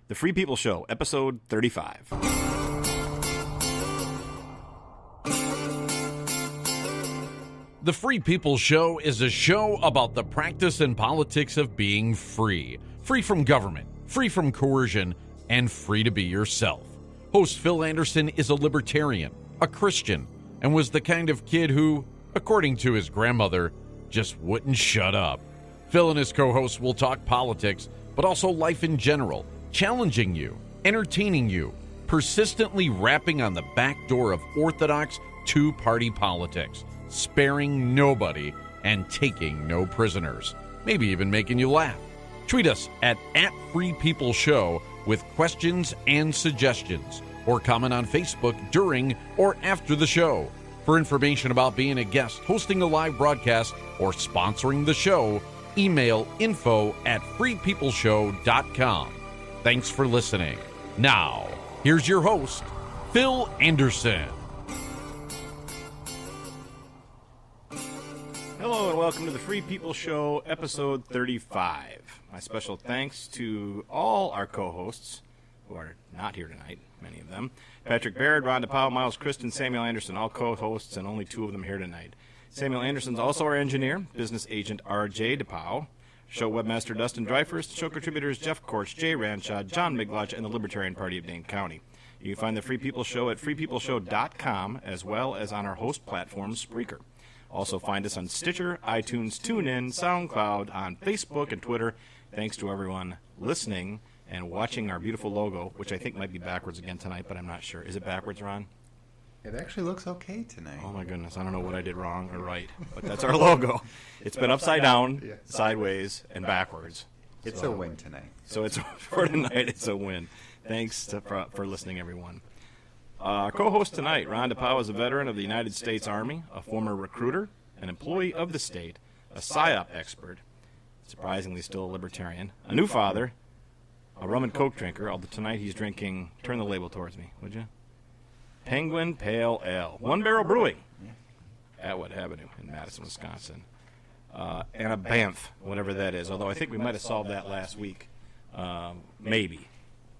The Free People Show, episode 35. The Free People Show is a show about the practice and politics of being free. Free from government, free from coercion, and free to be yourself. Host Phil Anderson is a libertarian, a Christian, and was the kind of kid who, according to his grandmother, just wouldn't shut up. Phil and his co-hosts will talk politics, but also life in general, challenging you, entertaining you, persistently rapping on the back door of orthodox two-party politics, sparing nobody and taking no prisoners, maybe even making you laugh. Tweet us at @FreePeopleShow with questions and suggestions, or comment on Facebook during or after the show. For information about being a guest, hosting a live broadcast, or sponsoring the show, email info@freepeopleshow.com. Thanks for listening. Now, here's your host, Phil Anderson. Hello and welcome to the Free People Show, episode 35. My special thanks to all our co-hosts, who are not here tonight, many of them. Patrick Baird, Ron DePauw, Miles Christen, Samuel Anderson, all co-hosts, and only two of them here tonight. Samuel Anderson's also our engineer, business agent R.J. DePauw, show webmaster Dustin Dreyfus, show contributors Jeff Korch, Jay Ranchad, John Migloch, and the Libertarian Party of Dane County. You can find the Free People Show at freepeopleshow.com, as well as on our host platform, Spreaker. Also find us on Stitcher, iTunes, TuneIn, SoundCloud, on Facebook and Twitter. Thanks to everyone listening and watching our beautiful logo, which I think might be backwards again tonight, but I'm not sure. Is it backwards, Ron? It actually looks okay tonight. Oh my goodness, I don't know what I did wrong or right, but that's our logo. It's been upside down, sideways, and backwards. It's a win tonight. So it's for tonight, it's a win. Thanks for listening, everyone. Our co-host tonight, Ron DePauw, is a veteran of the United States Army, a former recruiter, an employee of the state, a PSYOP expert, surprisingly still a libertarian, a new father, a rum and coke drinker, although tonight he's drinking, turn the label towards me, would you? Penguin Pale Ale, One Barrel Brewing, Atwood Avenue in Madison, Wisconsin. And a Banff, whatever that is, although I think we might have solved that last week, maybe.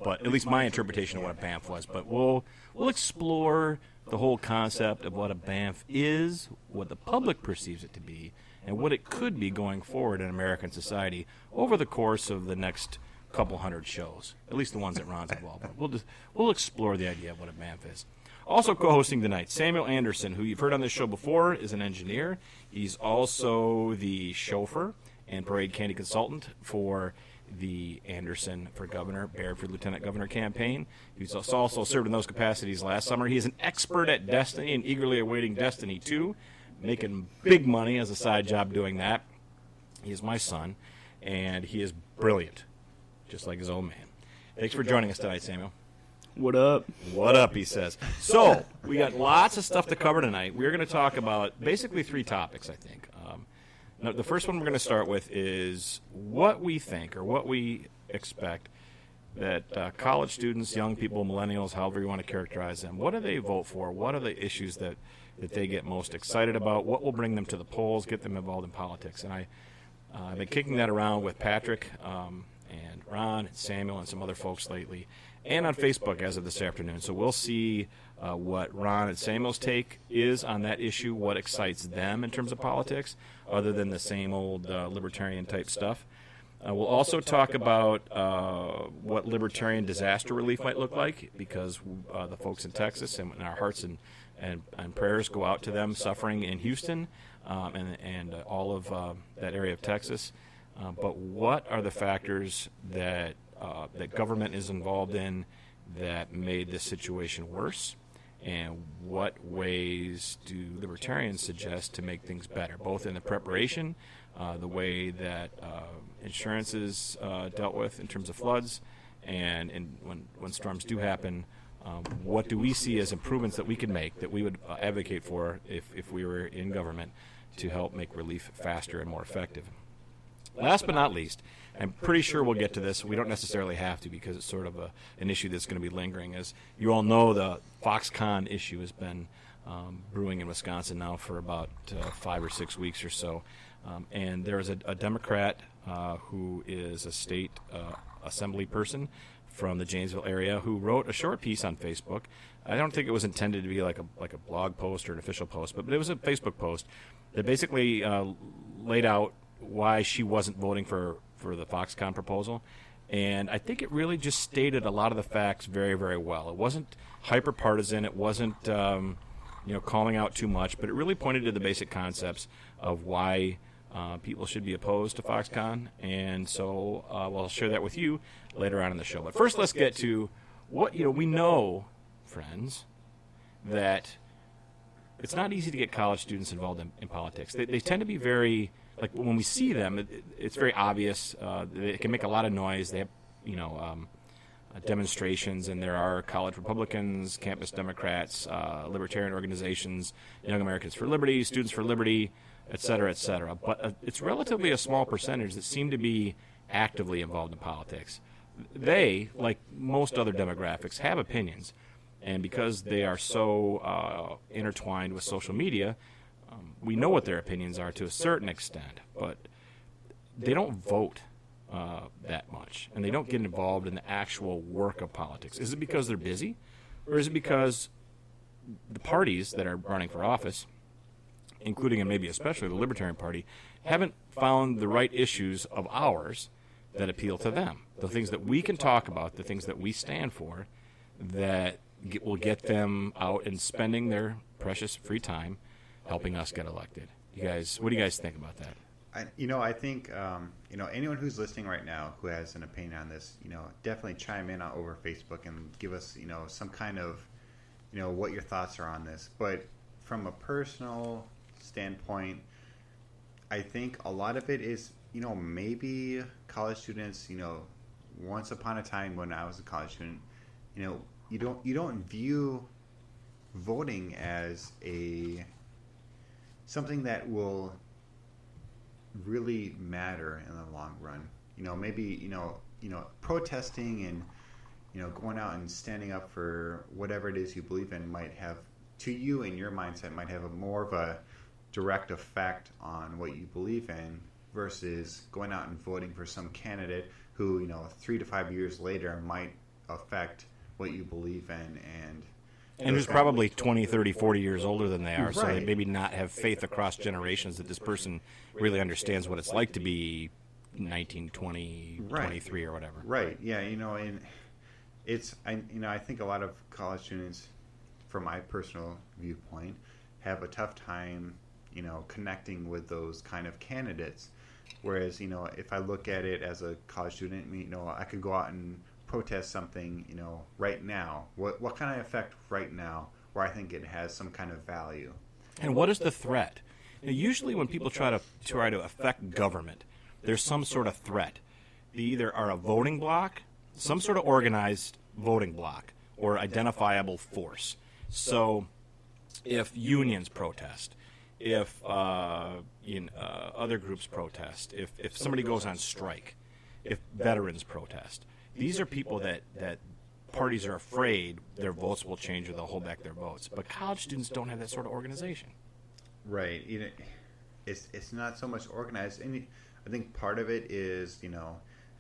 But at least my interpretation of what a Banff was. But we'll explore the whole concept of what a Banff is, what the public perceives it to be, and what it could be going forward in American society over the course of the next couple hundred shows, at least the ones that Ron's involved with. We'll explore the idea of what a Banff is. Also co-hosting tonight, Samuel Anderson, who you've heard on this show before, is an engineer. He's also the chauffeur and parade candy consultant for the Anderson for Governor, Baird for Lieutenant Governor campaign. He's also served in those capacities last summer. He is an expert at Destiny and eagerly awaiting Destiny 2, making big money as a side job doing that. He is my son, and he is brilliant, just like his old man. Thanks for joining us tonight, Samuel. What up? What up, he says. So, we got lots of stuff to cover tonight. We're going to talk about basically three topics, I think. Now, the first one we're going to start with is what we think or what we expect that college students, young people, millennials, however you want to characterize them, what do they vote for? What are the issues that they get most excited about? What will bring them to the polls, get them involved in politics? And I've been kicking that around with Patrick and Ron and Samuel and some other folks lately, and on Facebook as of this afternoon. So we'll see what Ron and Samuel's take is on that issue, what excites them in terms of politics, other than the same old libertarian-type stuff. We'll also talk about what libertarian disaster relief might look like, because the folks in Texas and our hearts and prayers go out to them suffering in Houston and all of that area of Texas. But what are the factors that government is involved in that made this situation worse? And what ways do libertarians suggest to make things better, both in the preparation, the way that insurance is dealt with in terms of floods, and when storms do happen, what do we see as improvements that we can make, that we would advocate for if we were in government to help make relief faster and more effective? Last but not least, I'm pretty sure we'll get to this. We don't necessarily have to, because it's sort of an issue that's going to be lingering. As you all know, the Foxconn issue has been brewing in Wisconsin now for about 5 or 6 weeks or so. And there is a Democrat who is a state assembly person from the Janesville area who wrote a short piece on Facebook. I don't think it was intended to be like a blog post or an official post, but it was a Facebook post that basically laid out why she wasn't voting for the Foxconn proposal. And I think it really just stated a lot of the facts very, very well. It wasn't hyper-partisan. It wasn't calling out too much, but it really pointed to the basic concepts of why people should be opposed to Foxconn. And so I'll share that with you later on in the show. But first, let's get to what we know, friends, that it's not easy to get college students involved in politics. They tend to be very, like when we see them, it's very obvious. They can make a lot of noise. They have, demonstrations, and there are college Republicans, campus Democrats, libertarian organizations, Young Americans for Liberty, Students for Liberty, et cetera, et cetera. But it's relatively a small percentage that seem to be actively involved in politics. They, like most other demographics, have opinions. And because they are so intertwined with social media, we know what their opinions are to a certain extent, but they don't vote that much, and they don't get involved in the actual work of politics. Is it because they're busy, or is it because the parties that are running for office, including and maybe especially the Libertarian Party, haven't found the right issues of ours that appeal to them, the things that we can talk about, the things that we stand for, that will get them out and spending their precious free time helping us get elected. You guys, what do you guys think about that? I think anyone who's listening right now who has an opinion on this, definitely chime in over Facebook and give us, some kind of, what your thoughts are on this. But from a personal standpoint, I think a lot of it is, maybe college students, once upon a time when I was a college student, you don't view voting as something that will really matter in the long run. Maybe protesting and going out and standing up for whatever it is you believe in might have, to you in your mindset, might have more of a direct effect on what you believe in versus going out and voting for some candidate who 3 to 5 years later might affect what you believe in and who's probably 20, 30, 40 years older than they are, right. So they maybe not have faith across generations that this person really understands what it's like to be 19, 20, right. 23 or whatever. Right, yeah, and I think a lot of college students, from my personal viewpoint, have a tough time, connecting with those kind of candidates. Whereas, if I look at it as a college student, I could go out and protest something, right now. What can I affect right now where I think it has some kind of value? And what is the threat? Usually when people try to affect government, there's some sort of threat. They either are a voting bloc, some sort of organized voting bloc, or identifiable force. So if unions protest, if other groups protest, if somebody goes on strike, if veterans protest, these are people that parties are afraid their votes will change or they'll hold back their votes. But college students don't have that sort of organization. Right. It's not so much organized. And I think part of it is,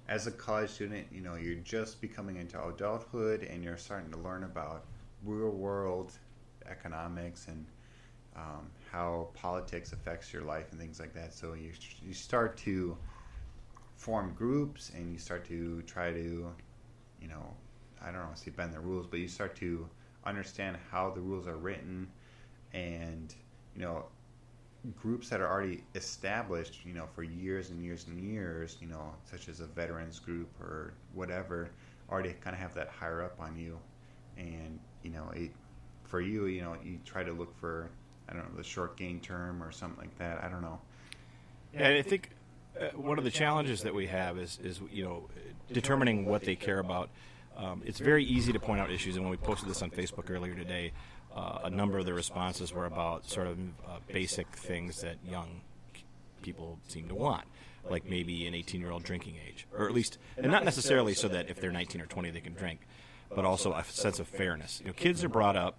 as a college student, you're just becoming into adulthood and you're starting to learn about real world economics and how politics affects your life and things like that. So you start to form groups and you start to try to, I don't want to say bend the rules, but you start to understand how the rules are written, and, groups that are already established, for years and years and years, such as a veterans group or whatever, already kind of have that higher up on you. And, for you, you try to look for, I don't know, the short gain term or something like that. I don't know. Yeah, I think one of the challenges that we have is determining what they care about. It's very easy to point out issues, and when we posted this on Facebook earlier today, a number of the responses were about sort of basic things that young people seem to want, like maybe an 18-year-old drinking age, or at least, and not necessarily so that if they're 19 or 20 they can drink, but also a sense of fairness. Kids are brought up,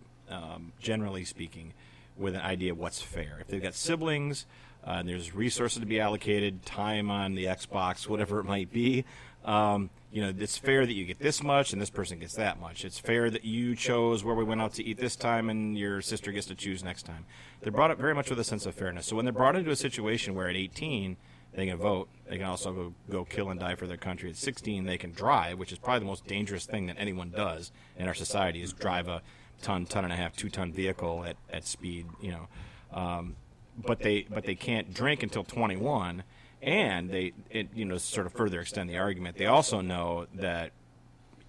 generally speaking, with an idea of what's fair. If they've got siblings, and there's resources to be allocated, time on the Xbox, whatever it might be, It's fair that you get this much and this person gets that much. It's fair that you chose where we went out to eat this time and your sister gets to choose next time. They're brought up very much with a sense of fairness. So when they're brought into a situation where at 18 they can vote, they can also go kill and die for their country. At 16 they can drive, which is probably the most dangerous thing that anyone does in our society, is drive a ton and a half, 2-ton vehicle at speed. But they can't drink until 21. And sort of further extend the argument, they also know that,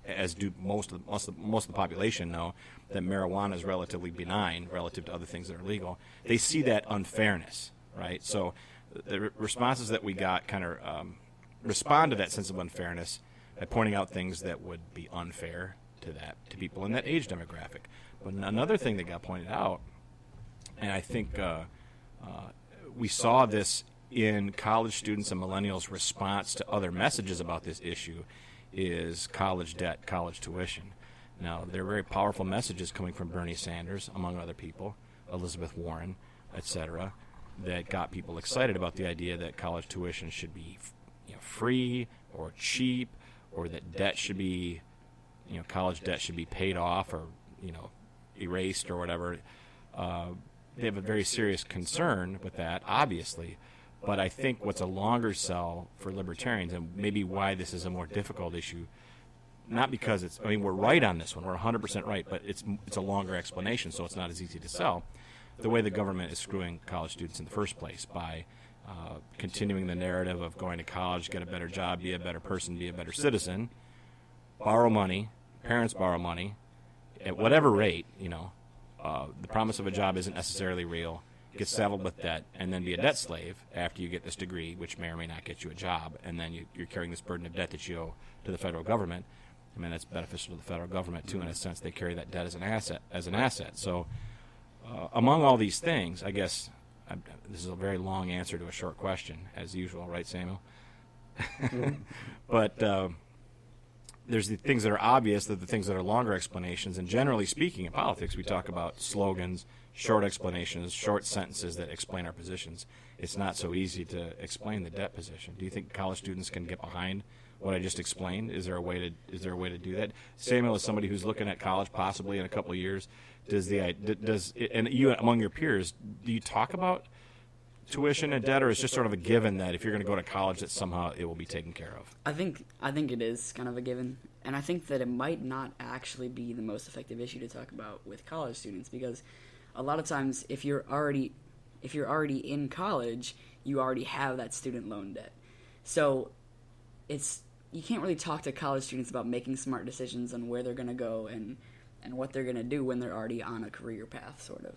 as do most of the population know, that marijuana is relatively benign relative to other things that are legal. They see that unfairness, right? So the responses that we got kind of respond to that sense of unfairness by pointing out things that would be unfair to people in that age demographic. But another thing that got pointed out, and I think we saw this in college students and millennials' response to other messages about this issue, is college debt, college tuition. Now, there are very powerful messages coming from Bernie Sanders, among other people, Elizabeth Warren, etc., that got people excited about the idea that college tuition should be free or cheap, or that debt should be, college debt should be paid off or, erased or whatever. They have a very serious concern with that, obviously. But I think what's a longer sell for libertarians, and maybe why this is a more difficult issue, not because we're right on this one, we're 100% right, but it's a longer explanation, so it's not as easy to sell. The way the government is screwing college students in the first place by continuing the narrative of going to college, get a better job, be a better person, be a better citizen, borrow money, parents borrow money, at whatever rate, the promise of a job isn't necessarily real. Get saddled with debt, and then be a debt slave after you get this degree, which may or may not get you a job, and then you're carrying this burden of debt that you owe to the federal government. I mean, that's beneficial to the federal government too, in a sense. They carry that debt as an asset. So, among all these things, I guess this is a very long answer to a short question, as usual, right, Samuel? But there's the things that are obvious, the things that are longer explanations, and generally speaking, in politics, we talk about slogans, short explanations, short sentences that explain our positions. It's not so easy to explain the debt position. Do you think college students can get behind what I just explained? Is there a way to do that? Samuel, as somebody who's looking at college possibly in a couple of years, and you among your peers, do you talk about tuition and debt, or is it just sort of a given that if you're going to go to college that somehow it will be taken care of? I think it is kind of a given, and I think that it might not actually be the most effective issue to talk about with college students, because a lot of times if you're already in college, you already have that student loan debt. So you can't really talk to college students about making smart decisions on where they're going to go and what they're going to do when they're already on a career path, sort of.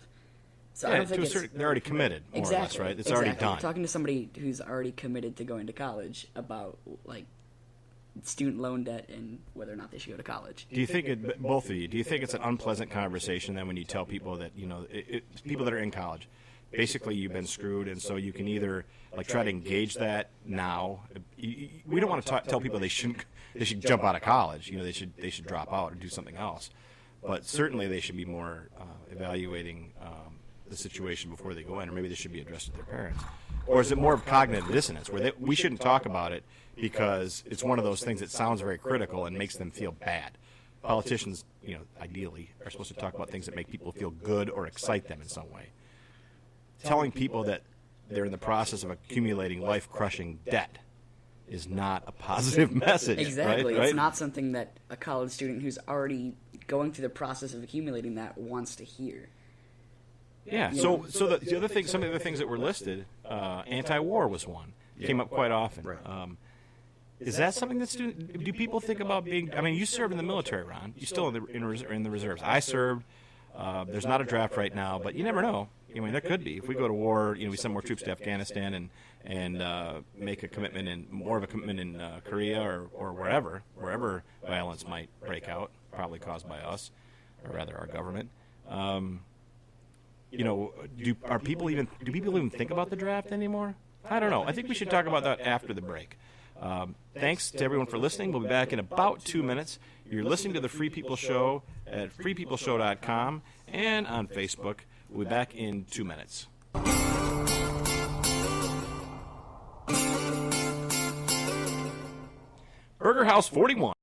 So I don't think they're already committed, more or less, right? It's already done. Talking to somebody who's already committed to going to college about student loan debt and whether or not they should go to college. Do you think both of you? Do you think it's an unpleasant conversation then when you tell people that people that are in college, basically you've been screwed, and so you can either try to engage that now. We don't want to tell people they should jump out of college. They should drop out or do something else. But certainly they should be more evaluating the situation before they go in, or maybe they should be addressed to their parents. Or is it more of cognitive dissonance, where we shouldn't talk about it because it's one of those things that sounds very critical and makes them feel bad? Politicians, ideally, are supposed to talk about things that make people feel good or excite them in some way. Telling people that they're in the process of accumulating life-crushing debt is not a positive message. Exactly. Right? It's not something that a college student who's already going through the process of accumulating that wants to hear. Yeah. So some of the other things that were listed, anti-war was one. It came up quite often. Right. Is that something that do people think about being? I mean, you served in the military, Ron. You still in the reserves. I served. There's not a draft right now, but you never know. I mean, there could be. If we go to war, we send more troops to Afghanistan and make a commitment more of a commitment in Korea or wherever violence might break out, probably caused by us, or rather our government. Do people even think about the draft anymore? I don't know. I think we should talk about that after the break. Thanks to everyone for listening. We'll be back in about 2 minutes. You're listening to the Free People Show at freepeopleshow.com and on Facebook. We'll be back in 2 minutes. Burger House 41.